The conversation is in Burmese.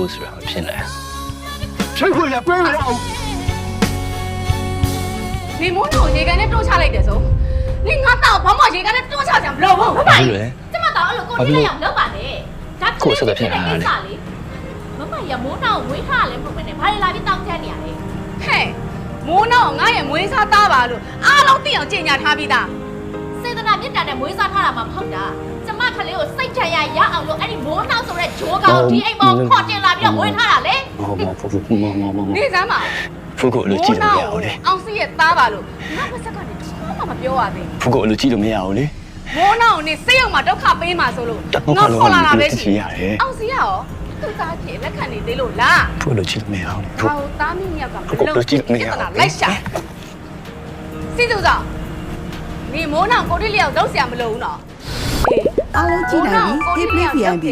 ဖို့ဆိုတာမဖြစ်နိုင်吹回来归回来你摸到这个那多差了一点走，你我到帮忙这个那多差点不老不买，这么大了过去那样老板的，咱可以去那啥哩，我们也摸到没啥嘞，不可能，怕你来比当天年嘞，嘿，摸到我也没啥打吧路，阿老弟要见人家他比的，现在那边站的没啥他那么碰的。怎么看了生产呀？也熬了，哎，你摸到手来，脚高低，哎，帮靠近那边摸他了嘞。你怎么？不过我都记得没有嘞。အောင်စီရဲ့သားပါလို့ငါမစကနေတော့မှမပြောရသေးဘူး不过我都记得没有嘞。မိုးနောက်နေစိတ်အောင်မှာဒုက္ခပေးမှာဆိုလို့ငါခေါ်လာတာပဲရှိအောင်စီရောသူ့သားဖြစ်လက်ခံနေသေးလို့လား不过我都记得没有嘞。ဟောသားမင်းမြောက်ကမလုံးလိုက်ရှာစီသူသောနေမိုးနောက်ကိုတိလျောက်တော့ဆရာမလို့ဘူးနော်အားလုံးကြည့်နိုင်ပြီ Play VIP